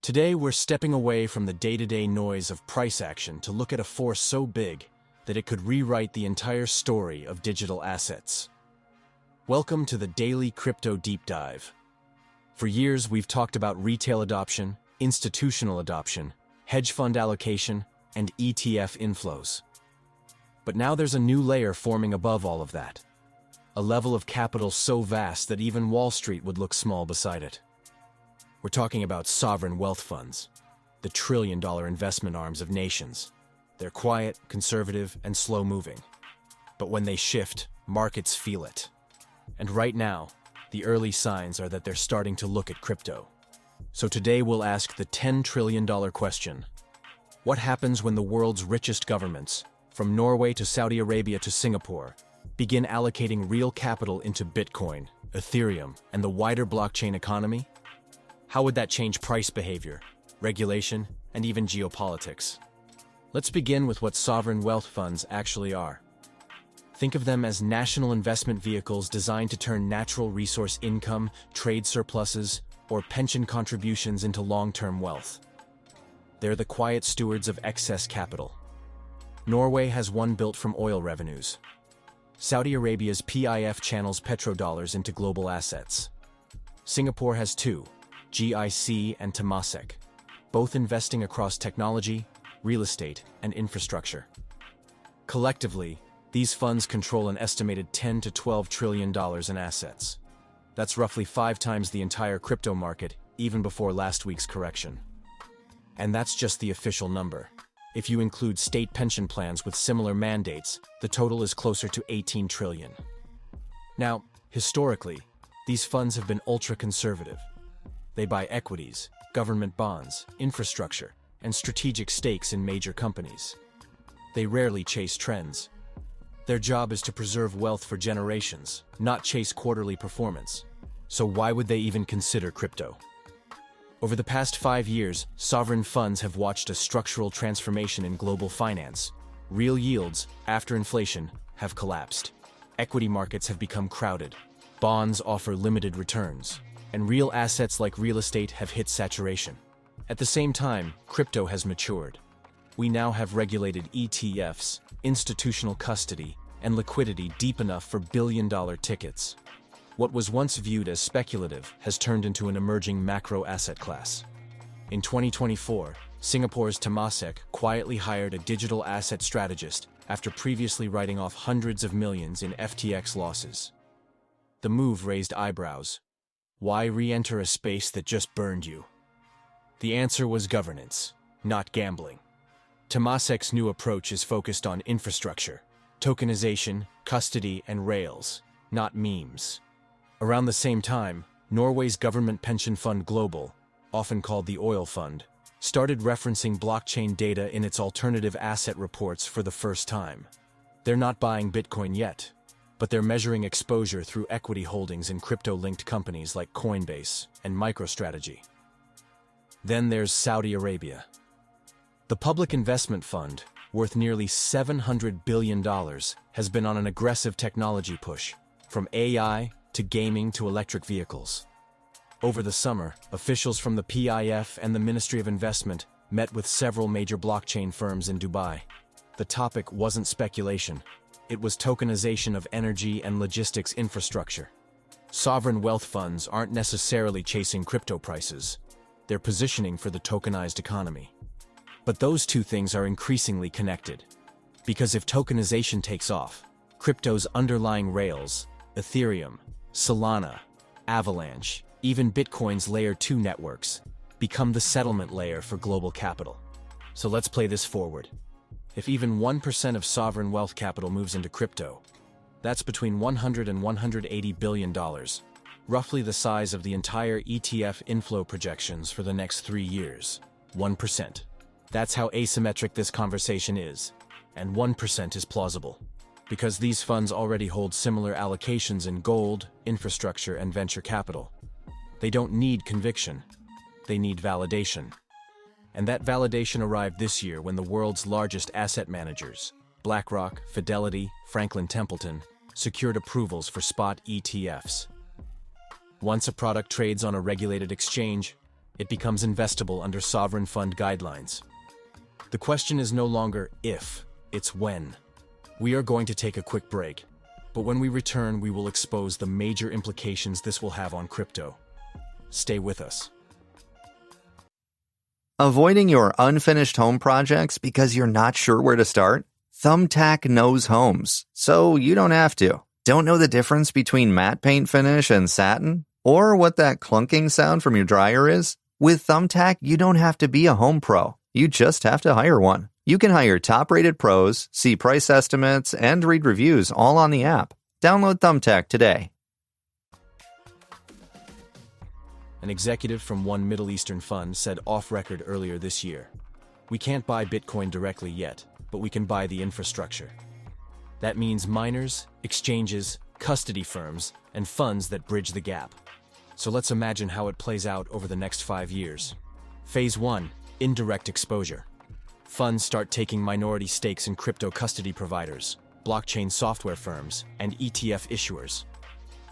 Today, we're stepping away from the day-to-day noise of price action to look at a force so big that it could rewrite the entire story of digital assets. Welcome to the Daily Crypto Deep Dive. For years, we've talked about retail adoption, institutional adoption, hedge fund allocation, and ETF inflows. But now there's a new layer forming above all of that. A level of capital so vast that even Wall Street would look small beside it. We're talking about sovereign wealth funds, the trillion-dollar investment arms of nations. They're quiet, conservative, and slow-moving. But when they shift, markets feel it. And right now, the early signs are that they're starting to look at crypto. So today we'll ask the $10 trillion question. What happens when the world's richest governments, from Norway to Saudi Arabia to Singapore, begin allocating real capital into Bitcoin, Ethereum, and the wider blockchain economy? How would that change price behavior, regulation, and even geopolitics? Let's begin with what sovereign wealth funds actually are. Think of them as national investment vehicles designed to turn natural resource income, trade surpluses, or pension contributions into long-term wealth. They're the quiet stewards of excess capital. Norway has one built from oil revenues. Saudi Arabia's PIF channels petrodollars into global assets. Singapore has two, GIC and Temasek, both investing across technology, real estate, and infrastructure. Collectively, these funds control an estimated $10 to $12 trillion in assets. That's roughly 5 times the entire crypto market, even before last week's correction. And that's just the official number. If you include state pension plans with similar mandates, the total is closer to 18 trillion. Now, historically, these funds have been ultra-conservative. They buy equities, government bonds, infrastructure, and strategic stakes in major companies. They rarely chase trends. Their job is to preserve wealth for generations, not chase quarterly performance. So why would they even consider crypto? Over the past 5 years, sovereign funds have watched a structural transformation in global finance. Real yields, after inflation, have collapsed. Equity markets have become crowded. Bonds offer limited returns. And real assets like real estate have hit saturation. At the same time, crypto has matured. We now have regulated ETFs, institutional custody, and liquidity deep enough for billion-dollar tickets. What was once viewed as speculative has turned into an emerging macro asset class. In 2024, Singapore's Temasek quietly hired a digital asset strategist after previously writing off hundreds of millions in FTX losses. The move raised eyebrows. Why re-enter a space that just burned you? The answer was governance, not gambling. Temasek's new approach is focused on infrastructure, tokenization, custody, and rails, not memes. Around the same time, Norway's government pension fund Global, often called the Oil Fund, started referencing blockchain data in its alternative asset reports for the first time. They're not buying Bitcoin yet, but they're measuring exposure through equity holdings in crypto-linked companies like Coinbase and MicroStrategy. Then there's Saudi Arabia. The Public Investment Fund, worth nearly $700 billion, has been on an aggressive technology push, from AI to gaming to electric vehicles. Over the summer, officials from the PIF and the Ministry of Investment met with several major blockchain firms in Dubai. The topic wasn't speculation. It was tokenization of energy and logistics infrastructure. Sovereign wealth funds aren't necessarily chasing crypto prices. They're positioning for the tokenized economy. But those two things are increasingly connected. Because if tokenization takes off, crypto's underlying rails, Ethereum, Solana, Avalanche, even Bitcoin's Layer 2 networks, become the settlement layer for global capital. So let's play this forward. If even 1% of sovereign wealth capital moves into crypto, that's between $100 and $180 billion, roughly the size of the entire ETF inflow projections for the next 3 years. 1%. That's how asymmetric this conversation is, and 1% is plausible, because these funds already hold similar allocations in gold, infrastructure, and venture capital. They don't need conviction, they need validation. And that validation arrived this year when the world's largest asset managers, BlackRock, Fidelity, Franklin Templeton, secured approvals for spot ETFs. Once a product trades on a regulated exchange, it becomes investable under sovereign fund guidelines. The question is no longer if, it's when. We are going to take a quick break, but when we return, we will expose the major implications this will have on crypto. Stay with us. Avoiding your unfinished home projects because you're not sure where to start? Thumbtack knows homes, so you don't have to. Don't know the difference between matte paint finish and satin? Or what that clunking sound from your dryer is? With Thumbtack, you don't have to be a home pro. You just have to hire one. You can hire top-rated pros, see price estimates, and read reviews all on the app. Download Thumbtack today. An executive from one Middle Eastern fund said off-record earlier this year, "We can't buy Bitcoin directly yet, but we can buy the infrastructure." That means miners, exchanges, custody firms, and funds that bridge the gap. So let's imagine how it plays out over the next 5 years. Phase 1. Indirect exposure. Funds start taking minority stakes in crypto custody providers, blockchain software firms, and ETF issuers.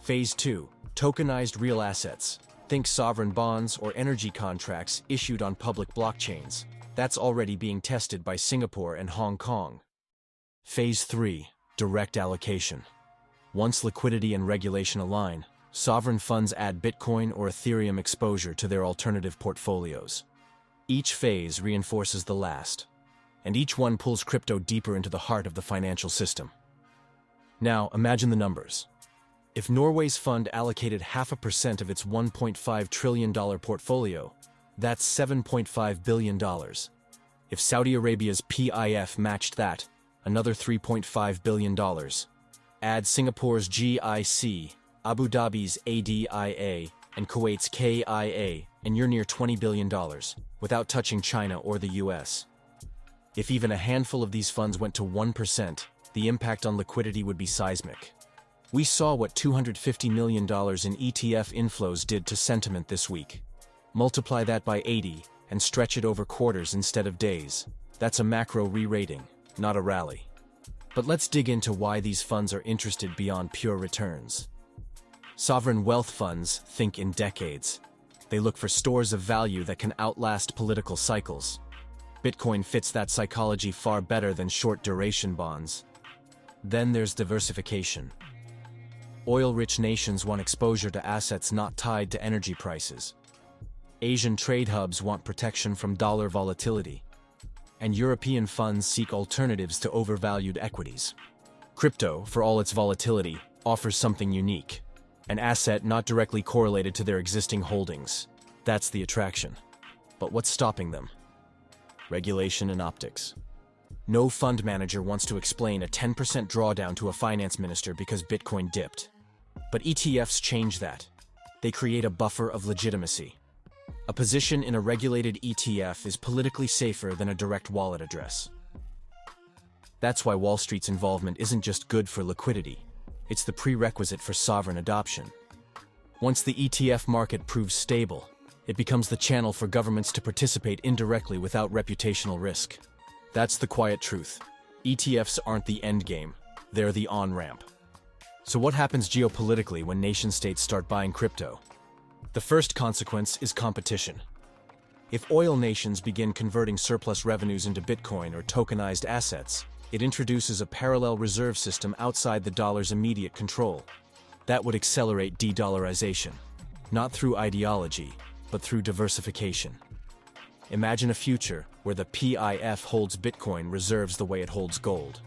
Phase 2. Tokenized real assets. Think sovereign bonds or energy contracts issued on public blockchains. That's already being tested by Singapore and Hong Kong. Phase 3. Direct allocation. Once liquidity and regulation align, sovereign funds add Bitcoin or Ethereum exposure to their alternative portfolios. Each phase reinforces the last, and each one pulls crypto deeper into the heart of the financial system. Now, imagine the numbers. If Norway's fund allocated 0.5% of its $1.5 trillion portfolio, that's $7.5 billion. If Saudi Arabia's PIF matched that, another $3.5 billion. Add Singapore's GIC, Abu Dhabi's ADIA, and Kuwait's KIA, and you're near $20 billion, without touching China or the US. If even a handful of these funds went to 1%, the impact on liquidity would be seismic. We saw what $250 million in ETF inflows did to sentiment this week. Multiply that by 80 and stretch it over quarters instead of days. That's a macro re-rating, not a rally. But let's dig into why these funds are interested beyond pure returns. Sovereign wealth funds think in decades. They look for stores of value that can outlast political cycles. Bitcoin fits that psychology far better than short-duration bonds. Then there's diversification. Oil-rich nations want exposure to assets not tied to energy prices. Asian trade hubs want protection from dollar volatility. And European funds seek alternatives to overvalued equities. Crypto, for all its volatility, offers something unique. An asset not directly correlated to their existing holdings. That's the attraction. But what's stopping them? Regulation and optics. No fund manager wants to explain a 10% drawdown to a finance minister because Bitcoin dipped. But ETFs change that. They create a buffer of legitimacy. A position in a regulated ETF is politically safer than a direct wallet address. That's why Wall Street's involvement isn't just good for liquidity. It's the prerequisite for sovereign adoption. Once the ETF market proves stable, it becomes the channel for governments to participate indirectly without reputational risk. That's the quiet truth. ETFs aren't the end game, they're the on-ramp. So what happens geopolitically when nation-states start buying crypto? The first consequence is competition. If oil nations begin converting surplus revenues into Bitcoin or tokenized assets, it introduces a parallel reserve system outside the dollar's immediate control. That would accelerate de-dollarization, not through ideology, but through diversification. Imagine a future where the PIF holds Bitcoin reserves the way it holds gold,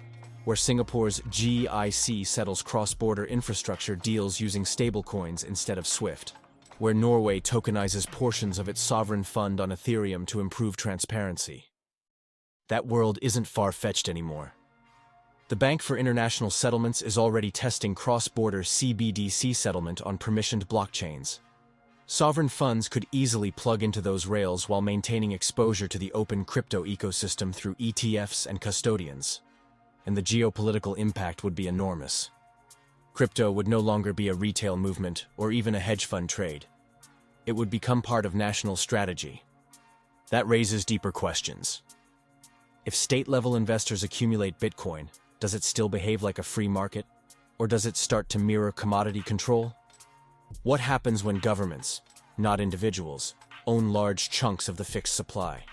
where Singapore's GIC settles cross-border infrastructure deals using stablecoins instead of SWIFT, where Norway tokenizes portions of its sovereign fund on Ethereum to improve transparency. That world isn't far-fetched anymore. The Bank for International Settlements is already testing cross-border CBDC settlement on permissioned blockchains. Sovereign funds could easily plug into those rails while maintaining exposure to the open crypto ecosystem through ETFs and custodians. And the geopolitical impact would be enormous. Crypto would no longer be a retail movement or even a hedge fund trade. It would become part of national strategy. That raises deeper questions. If state-level investors accumulate Bitcoin, does it still behave like a free market? Or does it start to mirror commodity control? What happens when governments, not individuals, own large chunks of the fixed supply.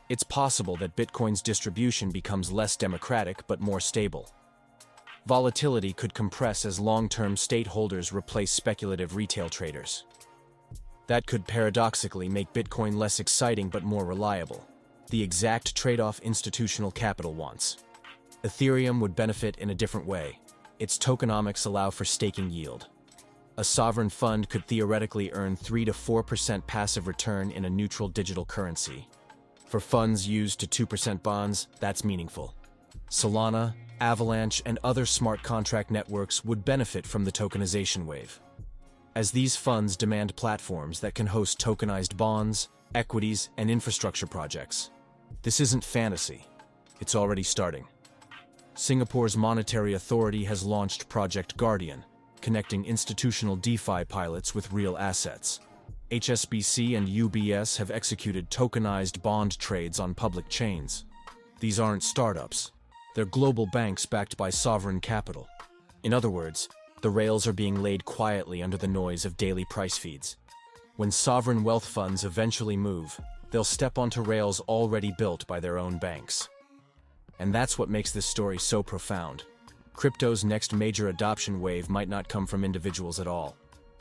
It's possible that Bitcoin's distribution becomes less democratic but more stable. Volatility could compress as long-term state holders replace speculative retail traders. That could paradoxically make Bitcoin less exciting but more reliable, the exact trade-off institutional capital wants. Ethereum would benefit in a different way. Its tokenomics allow for staking yield. A sovereign fund could theoretically earn 3 to 4% passive return in a neutral digital currency. For funds used to 2% bonds, that's meaningful. Solana, Avalanche, and other smart contract networks would benefit from the tokenization wave, as these funds demand platforms that can host tokenized bonds, equities, and infrastructure projects. This isn't fantasy. It's already starting. Singapore's Monetary Authority has launched Project Guardian, connecting institutional DeFi pilots with real assets. HSBC and UBS have executed tokenized bond trades on public chains. These aren't startups. They're global banks backed by sovereign capital. In other words, the rails are being laid quietly under the noise of daily price feeds. When sovereign wealth funds eventually move, they'll step onto rails already built by their own banks. And that's what makes this story so profound. Crypto's next major adoption wave might not come from individuals at all.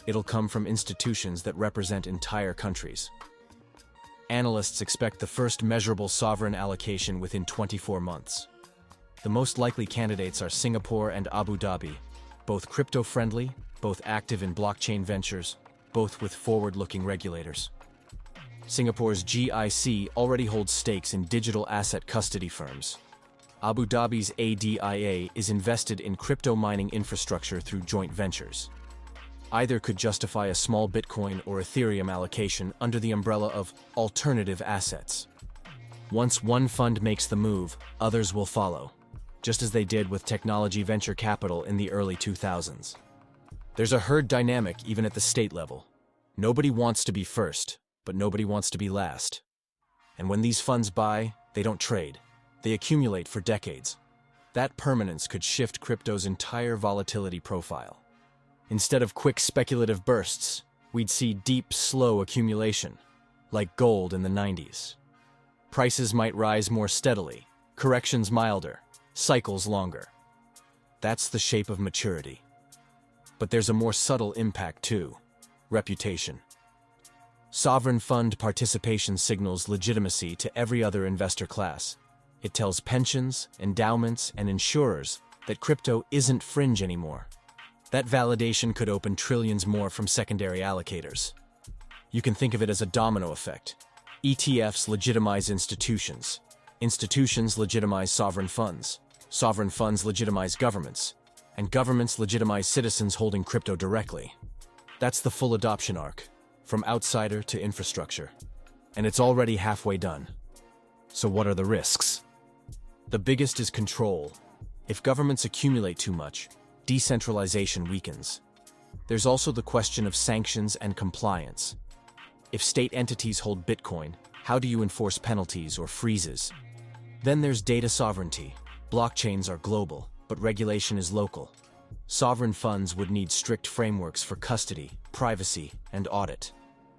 It'll come from institutions that represent entire countries. Analysts expect the first measurable sovereign allocation within 24 months. The most likely candidates are Singapore and Abu Dhabi, both crypto-friendly, both active in blockchain ventures, both with forward-looking regulators. Singapore's GIC already holds stakes in digital asset custody firms. Abu Dhabi's ADIA is invested in crypto mining infrastructure through joint ventures. Either could justify a small Bitcoin or Ethereum allocation under the umbrella of alternative assets. Once one fund makes the move, others will follow, just as they did with technology venture capital in the early 2000s. There's a herd dynamic even at the state level. Nobody wants to be first, but nobody wants to be last. And when these funds buy, they don't trade. They accumulate for decades. That permanence could shift crypto's entire volatility profile. Instead of quick speculative bursts, we'd see deep, slow accumulation, like gold in the 90s. Prices might rise more steadily, corrections milder, cycles longer. That's the shape of maturity. But there's a more subtle impact too: reputation. Sovereign fund participation signals legitimacy to every other investor class. It tells pensions, endowments, and insurers that crypto isn't fringe anymore. That validation could open trillions more from secondary allocators. You can think of it as a domino effect. ETFs legitimize institutions. Institutions legitimize sovereign funds. Sovereign funds legitimize governments. And governments legitimize citizens holding crypto directly. That's the full adoption arc, from outsider to infrastructure. And it's already halfway done. So what are the risks? The biggest is control. If governments accumulate too much, decentralization weakens. There's also the question of sanctions and compliance. If state entities hold Bitcoin, how do you enforce penalties or freezes? Then there's data sovereignty. Blockchains are global, but regulation is local. Sovereign funds would need strict frameworks for custody, privacy, and audit.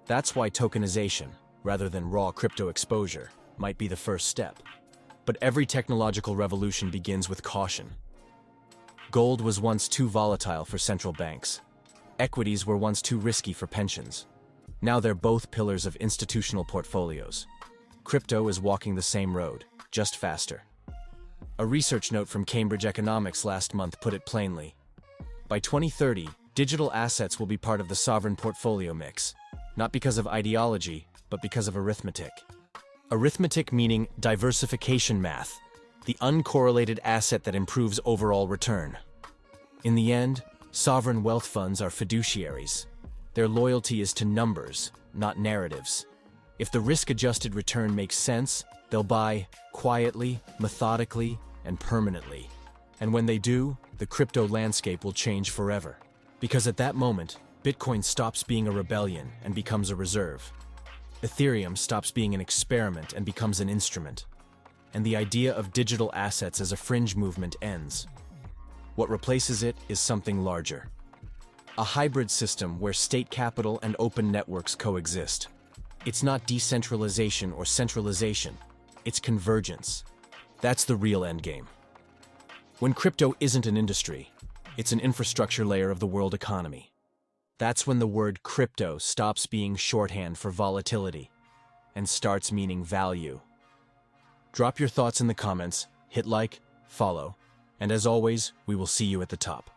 That's why tokenization, rather than raw crypto exposure, might be the first step. But every technological revolution begins with caution. Gold was once too volatile for central banks. Equities were once too risky for pensions. Now they're both pillars of institutional portfolios. Crypto is walking the same road, just faster. A research note from Cambridge Economics last month put it plainly. By 2030, digital assets will be part of the sovereign portfolio mix, not because of ideology, but because of arithmetic. Arithmetic meaning diversification math, the uncorrelated asset that improves overall return. In the end, sovereign wealth funds are fiduciaries. Their loyalty is to numbers, not narratives. If the risk-adjusted return makes sense, they'll buy quietly, methodically, and permanently. And when they do, the crypto landscape will change forever. Because at that moment, Bitcoin stops being a rebellion and becomes a reserve. Ethereum stops being an experiment and becomes an instrument. And the idea of digital assets as a fringe movement ends. What replaces it is something larger. A hybrid system where state capital and open networks coexist. It's not decentralization or centralization, it's convergence. That's the real endgame. When crypto isn't an industry, it's an infrastructure layer of the world economy. That's when the word crypto stops being shorthand for volatility and starts meaning value. Drop your thoughts in the comments, hit like, follow, and as always, we will see you at the top.